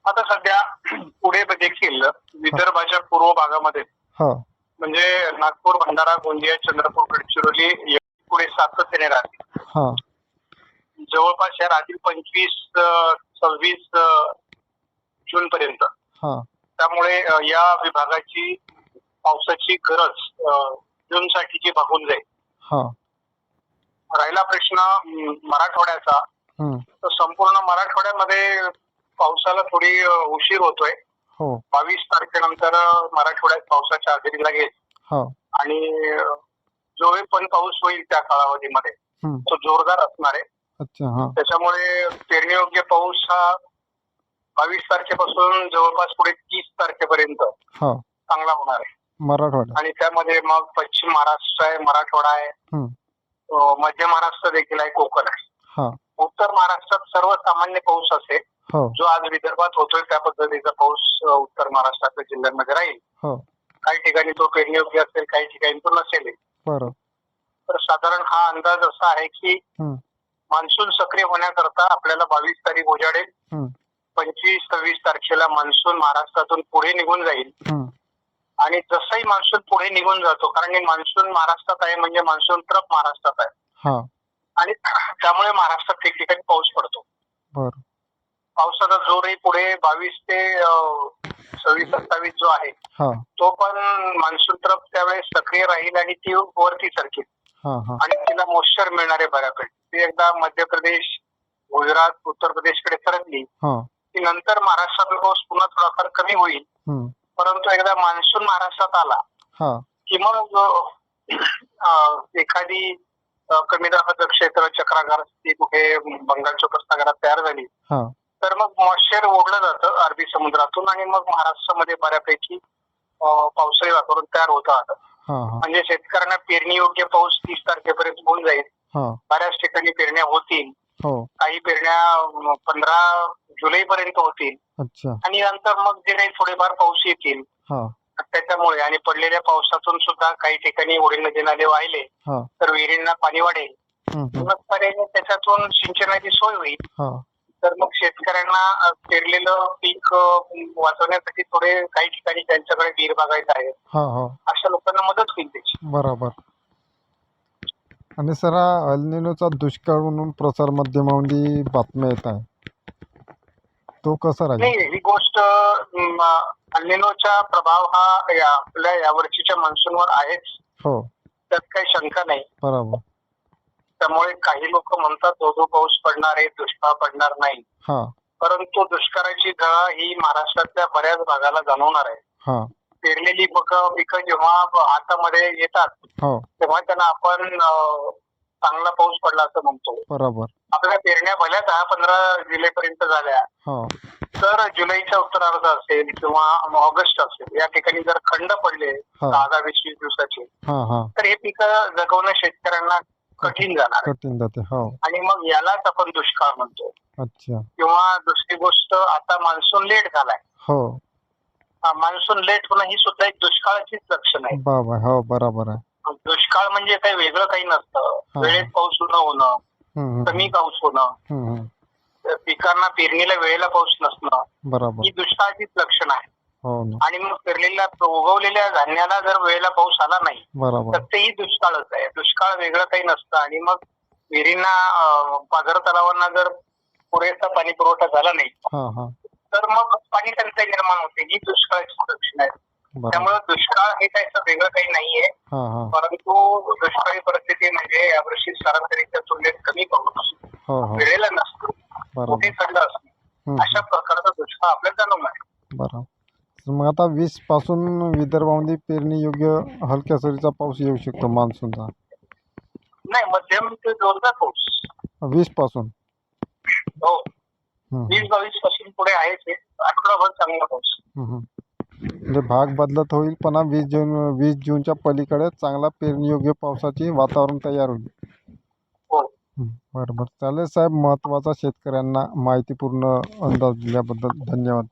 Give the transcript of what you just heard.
आता सध्या पुढे देखील विदर्भाच्या पूर्व भागामध्ये हा म्हणजे नागपूर, भंडारा, गोंदिया, चंद्रपूर, गडचिरोली पुढे सातत्याने राहते. हा जवळपास या रात्री 25-26 जून पर्यंत. हा त्यामुळे या विभागाची पावसाची गरज जून साठीची भागून जाईल. हा राहिला प्रश्न मराठवाड्याचा, हम्म तर संपूर्ण मराठवाड्यामध्ये पावसाला थोडी उशीर होतोय. हो 22 तारखेनंतर मराठवाड्यात पावसाच्या हजेरी लागेल हा आणि जो पण पाऊस होईल त्या कालावधीमध्ये हम्म तो जोरदार असणार आहे. अच्छा हा त्याच्यामुळे पेरणीयोग्य पाऊस हा 22 तारखेपासून जवळपास पुढे 30 तारखेपर्यंत हा चांगला होणार आहे. मराठवाडा आणि त्यामध्ये मग पश्चिम महाराष्ट्र आहे, मराठवाडा आहे, हम्म मध्य महाराष्ट्र देखील आहे, कोकण आहे. हा उत्तर महाराष्ट्रात सर्वसामान्य पाऊस असेल. हो जो आज विदर्भात होतोय त्या पद्धतीचा पाऊस उत्तर महाराष्ट्रातल्या जिल्ह्यांमध्ये राहील. हो काही ठिकाणी तो पेरणीयोग्य असेल, काही ठिकाणी तो नसेल. बरं तर साधारण हा अंदाज असा आहे की हम्म मान्सून सक्रिय होण्याकरता आपल्याला 22 तारीख उजाडेल. हम्म 25-26 तारखेला मान्सून महाराष्ट्रातून पुढे निघून जाईल. हम्म आणि जसंही मान्सून पुढे निघून जातो, कारण हे मान्सून महाराष्ट्रात आहे म्हणजे मान्सून ट्रप महाराष्ट्रात आहे हा आणि त्यामुळे महाराष्ट्रात ठिकठिकाणी पाऊस पडतो. बरं पावसाचा जोरही पुढे 22 ते 26-27 जो आहे हा तो पण मान्सून ट्रप त्यावेळेस सक्रिय राहील आणि ती वरती सरकेल हा हा आणि तिला मॉइश्चर मिळणार आहे बऱ्यापैकी. ती एकदा मध्य प्रदेश, गुजरात, उत्तर प्रदेशकडे सरकली हा की नंतर महाराष्ट्रातला पाऊस पुन्हा थोडाफार कमी होईल. हम्म परंतु एकदा मान्सून महाराष्ट्रात आला हा की मग एखादी कमी दाबाचं क्षेत्र चक्राकार ती कुठे बंगालच्या उपसागरात तयार झाली हा तर मग मॉइश्चर ओढलं जातं अरबी समुद्रातून आणि मग महाराष्ट्रामध्ये बऱ्यापैकी पावसाळी वातावरण तयार होत राहतं. हा हा म्हणजे शेतकऱ्यांना पेरणी योग्य पाऊस 30 तारखेपर्यंत होऊन जाईल. हा बऱ्याच ठिकाणी पेरण्या होतील. हो काही पेरण्या 15 जुलै पर्यंत होतील अच्छा आणि नंतर मग जे काही थोडेफार पाऊस येतील हा त्याच्यामुळे आणि पडलेल्या पावसातून सुद्धा काही ठिकाणी ओढे नदी नाले वाहिले हा तर विहिरींना पाणी वाढेल. हम्म मग पर्यायी त्याच्यातून सिंचनाची सोय होईल. हा तर मग शेतकऱ्यांना पेरलेलं पीक वाचवण्यासाठी थोडे काही ठिकाणी त्यांच्याकडे विहीर बागायत आहेत. हा हा अशा लोकांना मदत होईल त्याची. बरोबर. आणि सर अल्निनोचा दुष्काळ म्हणून प्रसार माध्यमांमध्ये बातम्या येत आहे, तो कसा राहील? नाही, ही गोष्ट अल्निनोचा प्रभाव हा आपल्या यावर्षीच्या मान्सूनवर आहेच, हो त्यात काही शंका नाही. बरोबर. त्यामुळे काही लोक म्हणतात धो पाऊस पडणार आहे, दुष्काळ पडणार नाही. हा परंतु दुष्काळाची झळा ही महाराष्ट्रातल्या बऱ्याच भागाला जाणवणार आहे. हा पेरलेली पिकं जेव्हा हातामध्ये येतात हो तेव्हा त्यांना आपण चांगला पाऊस पडला असं म्हणतो. बरोबर. आपल्या पेरण्या भल्या 10-15 जुलै पर्यंत झाल्या हो तर जुलैच्या उत्तरार्ध असेल किंवा ऑगस्ट असेल या ठिकाणी जर खंड पडले हा 10-20 दिवसाचे हा हा तर हे पिकं जगवणं शेतकऱ्यांना कठीण जाणार आहे. कठीण जाते. हो आणि मग यालाच आपण दुष्काळ म्हणतो. अच्छा. किंवा दुसरी गोष्ट आता मान्सून लेट झालाय. हो मान्सून लेट होणं ही सुद्धा एक दुष्काळाचीच लक्षण आहे. बाबा हो बरोबर आहे. दुष्काळ म्हणजे काही वेगळं काही नसतं. वेळेत पाऊस न होणं, हम्म कमी पाऊस होणं, हम्म पिकांना पेरणीला वेळेला पाऊस नसणं बरोबर. ही दुष्काळाचीच लक्षण आहे. हो ना आणि मग पेरलेल्या उगवलेल्या धान्याला जर वेळेला पाऊस आला नाही बरोबर. तर तेही दुष्काळच आहे. दुष्काळ वेगळं काही नसतं. आणि मग विहिरींना पाझर तलावांना जर पुरेसा पाणी पुरवठा झाला नाही हा हा तर मग पाणी टंचाई निर्माण होते. ही दुष्काळाची लक्षण आहे. बरोबर. त्यामुळे दुष्काळ हे काही वेगळं काही नाहीये. हा हा परंतु दुष्काळी परिस्थिती म्हणजे यावर्षी सरासरीच्या तुलनेत कमी पाऊस हो हो वेळेला नसतो, बरोबर. मोठी थंड असतो, अशा प्रकारचा दुष्काळ आपल्याला जाणवणार आहे. बरोबर. मग आता 20 पासून विदर्भामध्ये पेरणी योग्य हलक्या सरीचा पाऊस येऊ शकतो मान्सूनचा? नाही, मध्यम ते जोरदार पाऊस 20 पासून? हो, हम्म 20-22 पासून पुढे आहेच. आठवडाभर चांगला पाऊस. म्हणजे भाग बदलत होईल पण 20 जूनच्या पलीकडे चांगला पेरणी योग्य पावसाचे वातावरण तयार होईल. हो, बरोबर. चालेल साहेब, महत्त्वाचा शेतकऱ्यांना माहितीपूर्ण अंदाज दिल्याबद्दल धन्यवाद.